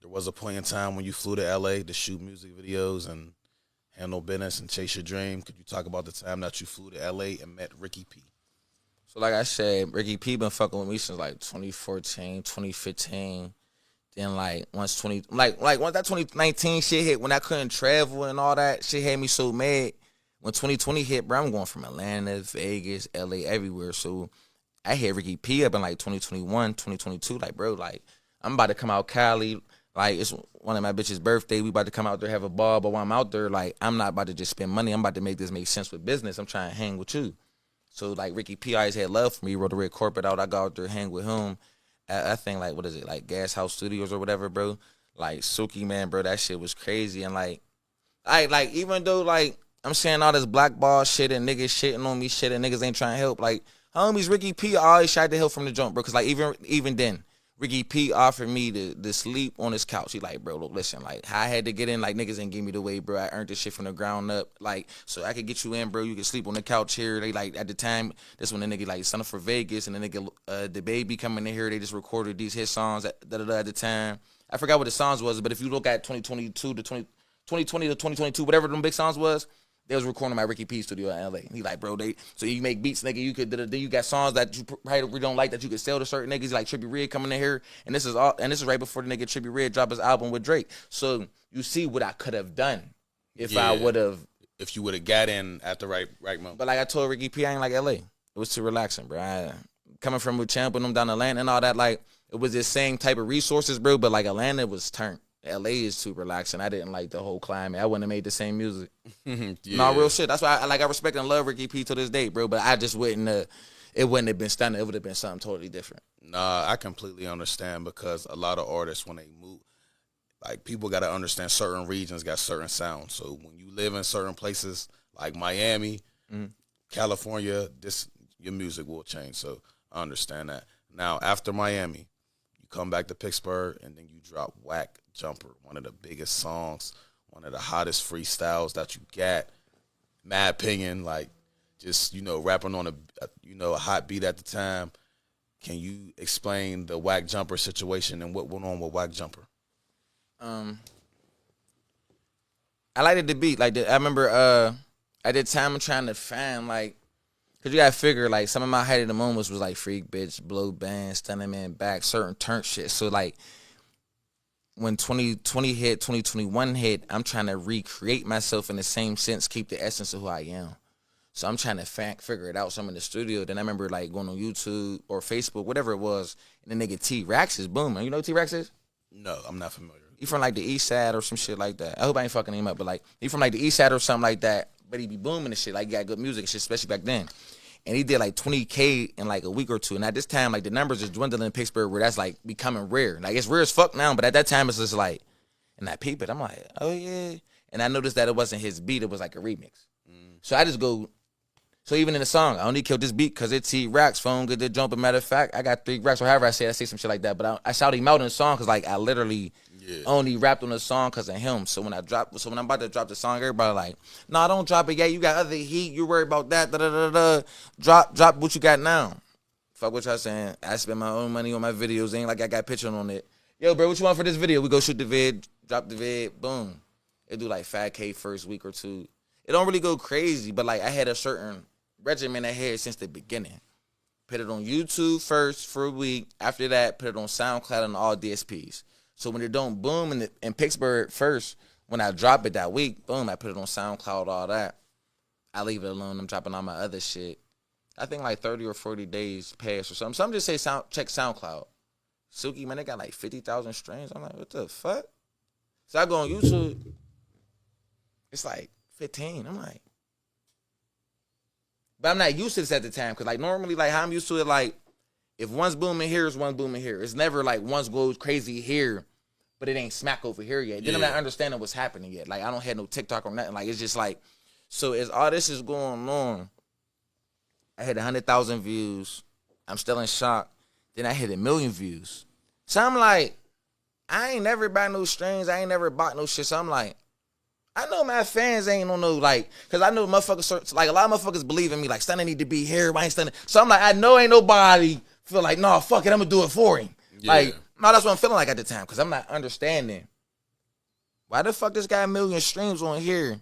there was a point in time when you flew to LA to shoot music videos and handle business and chase your dream. Could you talk about the time that you flew to LA and met Ricky P? So like I said, Ricky P been fucking with me since like 2014, 2015. Then like once once that 2019 shit hit, when I couldn't travel and all that shit had me so mad. When 2020 hit, bro, I'm going from Atlanta, Vegas, LA, everywhere. So I hit Ricky P up in like 2021, 2022. Like, bro, like I'm about to come out Cali. Like, it's one of my bitches' birthday. We about to come out there, have a ball. But while I'm out there, like, I'm not about to just spend money. I'm about to make this make sense with business. I'm trying to hang with you. So, like, Ricky P always had love for me. He wrote a red carpet out. I got out there, hang with him. I think, like, what is it, like, Gas House Studios or whatever, bro. Like, Suki, man, bro, that shit was crazy. And, like, even though, like, I'm saying all this blackball shit and niggas shitting on me shit and niggas ain't trying to help, like, homies, Ricky P always tried to help from the jump, bro. Because, like, even then, Ricky P offered me to sleep on his couch. He like, bro, look, listen, like, how I had to get in, like, niggas ain't give me the way, bro. I earned this shit from the ground up. Like, so I could get you in, bro. You could sleep on the couch here. They, like, at the time, this when the nigga, like, Stunna for Vegas and the nigga, the baby coming in here. They just recorded these hit songs at the time. I forgot what the songs was, but if you look at 2022 to 2020 to 2022, whatever them big songs was, they was recording my Ricky P studio in LA. He like, bro, so you make beats, nigga. You could, then you got songs that you probably don't like that you could sell to certain niggas. Like Trippie Redd coming in here, and this is right before the nigga Trippie Redd dropped his album with Drake. So you see what I could have done if I would have, if you would have got in at the right moment. But like I told Ricky P, I ain't like LA. It was too relaxing, bro. Coming from with Champ and them down to Atlanta and all that, like it was the same type of resources, bro. But like Atlanta was turned. LA is too relaxing. I didn't like the whole climate. I wouldn't have made the same music. No, real shit. That's why I respect and love Ricky P to this day, bro. But I just wouldn't it wouldn't have been Stunna. It would have been something totally different. Nah, I completely understand because a lot of artists, when they move, like people got to understand certain regions got certain sounds. So when you live in certain places like Miami, California, your music will change. So I understand that. Now, after Miami, you come back to Pittsburgh and then you drop Whack Jumper, one of the biggest songs, one of the hottest freestyles that you got. My opinion, like just, rapping on a hot beat at the time. Can you explain the Whack Jumper situation and what went on with Whack Jumper? I liked the beat. Like I remember at the time I'm trying to find like, cause you gotta figure like some of my height of the moments was like Freak Bitch, Blow Band, Stunning Man Back, certain turn shit. So like when 2020 hit, 2021 hit, I'm trying to recreate myself in the same sense, keep the essence of who I am. So I'm trying to figure it out. So I'm in the studio. Then I remember like going on YouTube or Facebook, whatever it was, and the nigga T-Rex is booming. You know who T-Rex is? No, I'm not familiar. He from like the East Side or some shit like that. I hope I ain't fucking him up, but like he from like the East Side or something like that. But he be booming and shit. Like he got good music and shit, especially back then. And he did like 20K in like a week or two. And at this time, like the numbers is dwindling in Pittsburgh where that's like becoming rare. Like it's rare as fuck now, but at that time it's just like, and I peep it. I'm like, oh yeah. And I noticed that it wasn't his beat, it was like a remix. So I just go, so even in the song, I only killed this beat because it's T-Racks, phone good to jump. As a matter of fact, I got 3 racks or however I say some shit like that. But I shout him out in the song because like I literally only rapped on the song because of him. So when I'm about to drop the song, everybody like, nah, don't drop it yet. You got other heat. You worried about that. Da da da da. Drop what you got now. Fuck what y'all saying. I spend my own money on my videos. Ain't like I got pictures on it. Yo, bro, what you want for this video? We go shoot the vid, drop the vid, boom. It do like 5K first week or two. It don't really go crazy, but like I had a certain regimen I had since the beginning. Put it on YouTube first for a week. After that, put it on SoundCloud and all DSPs. So when it don't boom in Pittsburgh first, when I drop it that week, boom, I put it on SoundCloud, all that. I leave it alone. I'm dropping all my other shit. I think like 30 or 40 days pass or something. Some just say check SoundCloud. Suki, man, they got like 50,000 streams. I'm like, what the fuck? So I go on YouTube. It's like 15. I'm like, but I'm not used to this at the time because like normally like how I'm used to it, like if one's booming here, it's one booming here. It's never like one's goes crazy here, but it ain't smack over here yet. Then I'm not understanding what's happening yet. Like I don't have no TikTok or nothing. Like it's just like, so as all this is going on, I hit 100,000 views. I'm still in shock. Then I hit 1 million views. So I'm like, I ain't never buy no strings. I ain't never bought no shit. So I'm like, I know my fans ain't on no, like, because I know motherfuckers, like, a lot of motherfuckers believe in me, like, Stunna need to be here, I ain't Stunna. So I'm like, I know ain't nobody feel like, nah, fuck it, I'm going to do it for him. Yeah. No, that's what I'm feeling like at the time, because I'm not understanding. Why the fuck this got 1 million streams on here?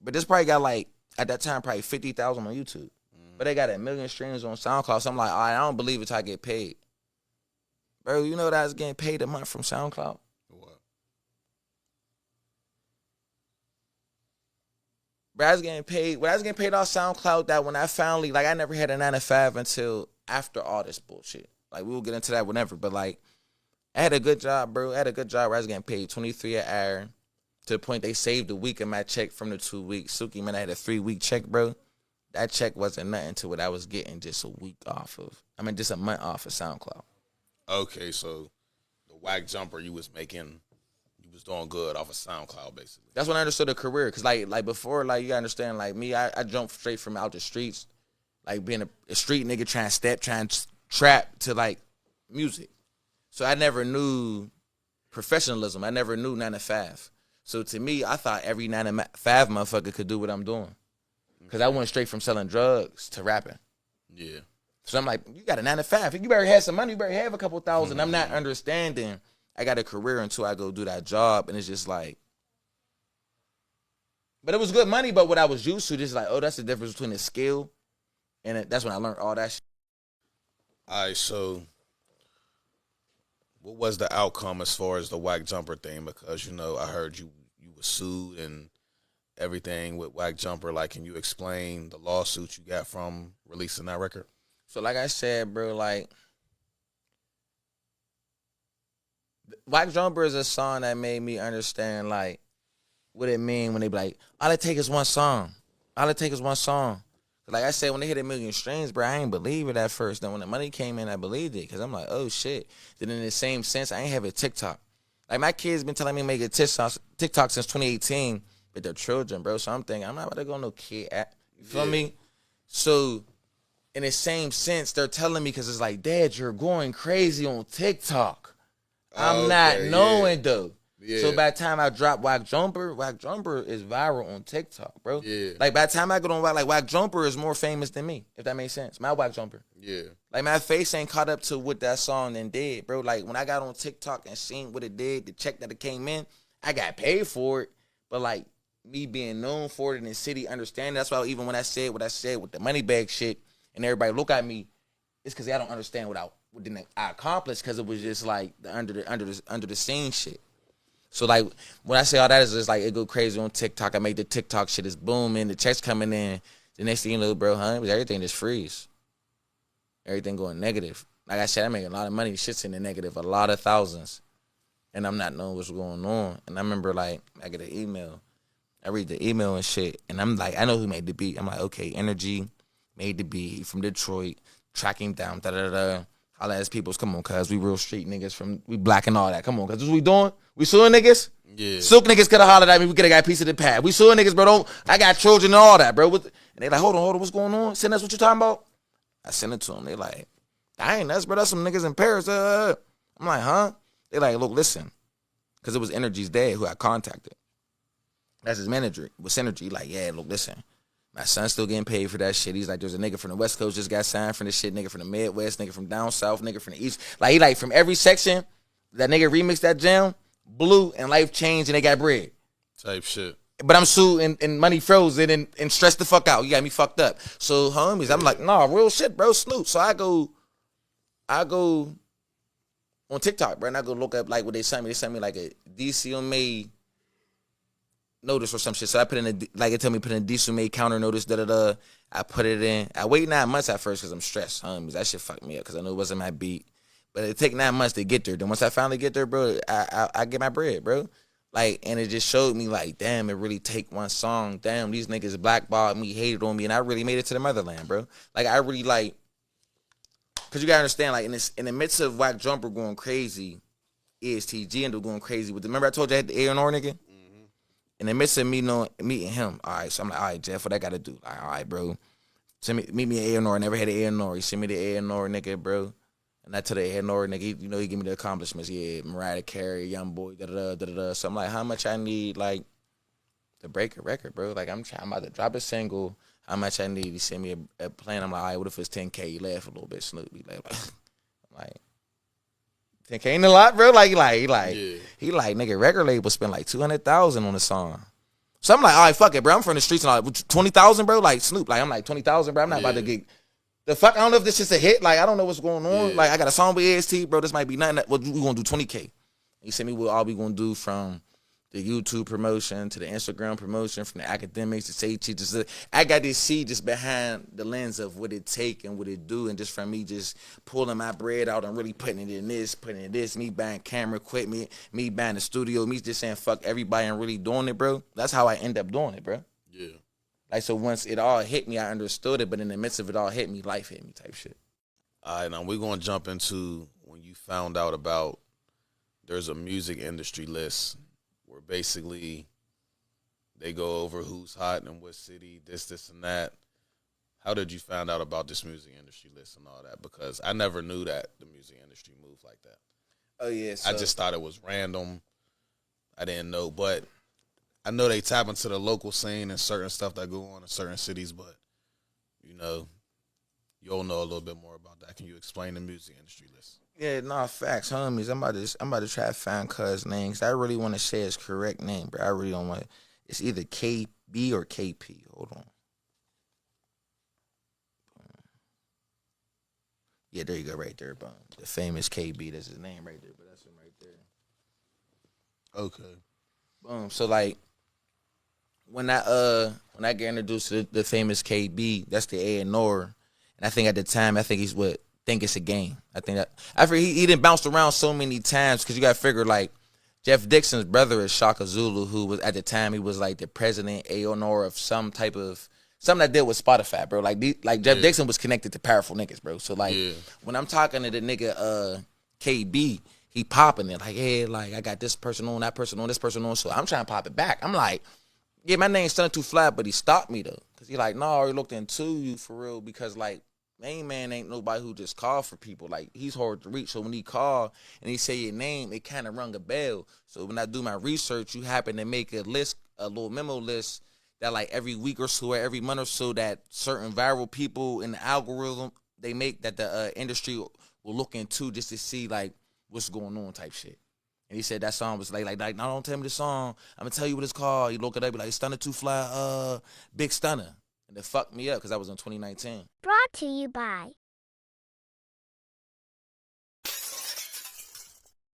But this probably got like, at that time, probably 50,000 on YouTube. But they got 1 million streams on SoundCloud. So I'm like, all right, I don't believe it till I get paid. Bro, you know that I was getting paid a month from SoundCloud? What? Bro, I was getting paid. When I was getting paid off SoundCloud, that when I finally, like, I never had a 9 to 5 until after all this bullshit. Like, we will get into that whenever. But, like, I had a good job, bro. I had a good job where I was getting paid $23 an hour to the point they saved a week of my check from the 2 weeks. Suki, man, I had a 3-week check, bro. That check wasn't nothing to what I was getting just a week off of. I mean, just a month off of SoundCloud. Okay, so the whack jumper you was making, you was doing good off of SoundCloud, basically. That's when I understood a career. Because, like before, like, you gotta understand, like, me, I jumped straight from out the streets, like, being a street nigga trying to trap to, like, music. So I never knew professionalism. I never knew 9 to 5. So to me, I thought every 9 to 5 motherfucker could do what I'm doing. Because I went straight from selling drugs to rapping. Yeah. So I'm like, you got a 9 to 5. If you better have some money, you better have a couple thousand. I'm not understanding I got a career until I go do that job. And it's just like, but it was good money. But what I was used to, just like, oh, that's the difference between the skill. And that's when I learned all that shit. All right, so what was the outcome as far as the whack jumper thing? Because, you know, I heard you were sued and everything with whack jumper. Like, can you explain the lawsuit you got from releasing that record? So like I said, bro, like, Whack Jumper is a song that made me understand, like, what it mean when they be like, all it take is one song. All it take is one song. Like I said, when they hit 1 million streams, bro, I ain't believe it at first. Then when the money came in, I believed it. Because I'm like, oh, shit. Then in the same sense, I ain't have a TikTok. Like, my kids been telling me to make a TikTok since 2018 with their children, bro. So I'm thinking, I'm not about to go no kid app. You feel me? So in the same sense, they're telling me, because it's like, Dad, you're going crazy on TikTok. I'm not knowing, though. Yeah. So by the time I drop Whack Jumper is viral on TikTok, bro. Yeah. Like, by the time I get on Whack Jumper is more famous than me, if that makes sense. My Whack Jumper. Yeah. Like, my face ain't caught up to what that song then did, bro. Like, when I got on TikTok and seen what it did, the check that it came in, I got paid for it. But, like, me being known for it in the city, understanding, that's why even when I said what I said with the money bag shit, and everybody look at me, it's because I don't understand what didn't I accomplished, because it was just like the under the scene shit. So like when I say all that, is just like it go crazy on TikTok. I make the TikTok shit is booming, the checks coming in. The next thing you know, bro, everything just freeze. Everything going negative. Like I said, I make a lot of money. Shit's in the negative, a lot of thousands, and I'm not knowing what's going on. And I remember like I get an email. I read the email and shit, and I'm like, I know who made the beat. I'm like, okay, Energy made the beat. He from Detroit. Track him down. Da da da. Holla at peoples. Come on, cuz we real street niggas we black and all that. Come on, cuz what we doing? We suing niggas? Yeah. Silk niggas could have hollered at me. We could have got a piece of the pad. We suing niggas, bro. I got children and all that, bro. And they like, hold on. What's going on? Send us what you talking about? I sent it to them. They like, I ain't us, bro. That's some niggas in Paris. I'm like, huh? They like, look, listen. Because it was Energy's dad who I contacted. That's his manager. With Synergy. Like, yeah, look, listen. My son's still getting paid for that shit. He's like, there's a nigga from the West Coast just got signed for this shit. Nigga from the Midwest. Nigga from down south. Nigga from the East. Like, he like, from every section, that nigga remixed that jam, blew, and life changed, and they got bread. Type shit. But I'm sued, and money frozen, and stressed the fuck out. You got me fucked up. So, homies, I'm like, nah, real shit, bro, Snoop. So I go on TikTok, bro, and I go look up, like, what they sent me. They sent me, like, a DCMA notice or some shit. So I put in it told me put in a DCMA counter notice, da-da-da. I put it in. I wait 9 months at first because I'm stressed, homies. That shit fucked me up because I knew it wasn't my beat. But it take 9 months to get there. Then once I finally get there, bro, I get my bread, bro. Like, and it just showed me, like, damn, it really take one song. Damn, these niggas blackballed me, hated on me, and I really made it to the motherland, bro. Like, I really, like, because you got to understand, like, in the midst of Whack Jumper going crazy, ESTG ended up going crazy. Remember I told you I had the A&R nigga? Mm-hmm. In the midst of me meeting him, all right, so I'm like, all right, Jeff, what I got to do? Like, all right, bro. Meet me an A&R. I never had an A&R. He sent me the A&R nigga, bro. And I told the A&R nigga, he give me the accomplishments. Yeah, Mariah Carey, Young Boy, da-da-da, da-da-da. So I'm like, how much I need, like, to break a record, bro? Like, I'm about to drop a single. How much I need? He sent me a plan. I'm like, all right, what if it's 10K? He laugh a little bit, Snoop. He laugh. I'm like, 10K ain't a lot, bro. Like, Yeah. he like, nigga, record label spent like 200,000 on the song. So I'm like, all right, fuck it, bro. I'm from the streets and all that. 20,000, bro. Like Snoop, like I'm like 20,000, bro. I'm not about to get the fuck. I don't know if this is a hit. Like I don't know what's going on. Yeah. Like I got a song with AST, bro. This might be nothing. Well, we gonna do 20K. He said me what all we gonna do from the YouTube promotion to the Instagram promotion, from the academics to say just I got this see just behind the lens of what it take and what it do, and just from me just pulling my bread out and really putting it in this, me buying camera equipment, me buying the studio, me just saying fuck everybody and really doing it, bro. That's how I end up doing it, bro. Yeah. Like so once it all hit me, I understood it, but in the midst of it all hit me, life hit me type shit. All right, now we're gonna jump into when you found out about there's a music industry list where basically they go over who's hot in what city, this, and that. How did you find out about this music industry list and all that? Because I never knew that the music industry moved like that. Oh, yeah. I just thought it was random. I didn't know. But I know they tap into the local scene and certain stuff that go on in certain cities. But, you know, you'll know a little bit more about that. Can you explain the music industry list? Yeah, no, facts, homies. I'm about to try to find cuz name, 'cause I really want to say his correct name, but I really don't want. It's either KB or KP. Hold on. Yeah, there you go, right there, boom. The famous KB. That's his name right there, but that's him right there. Okay. Boom. So like, when I get introduced to the famous KB, that's the A&R, and I think at the time, he's what. Think it's a game. I think that after he didn't bounce around so many times, because you got to figure like Jeff Dixon's brother is Shaka Zulu, who was at the time he was like the president A&R of something that dealt with Spotify, bro. Like Jeff Dixon was connected to powerful niggas, bro. So like when I'm talking to the nigga KB, he popping it like, hey, like I got this person on, that person on, this person on. So I'm trying to pop it back. I'm like, yeah, my name's Stunna too flat, but he stopped me though, because he like, no, I already looked into you for real, because like. Main man ain't nobody who just call for people. Like, he's hard to reach. So when he call and he say your name, it kind of rung a bell. So when I do my research, you happen to make a list, a little memo list that like every week or so or every month or so that certain viral people in the algorithm, they make that the industry will look into just to see like what's going on type shit. And he said that song was like, no, don't tell me the song. I'm going to tell you what it's called. You look it up, be like, Stunna Too Fly, Big Stunna. And it fucked me up because I was in 2019. Brought to you by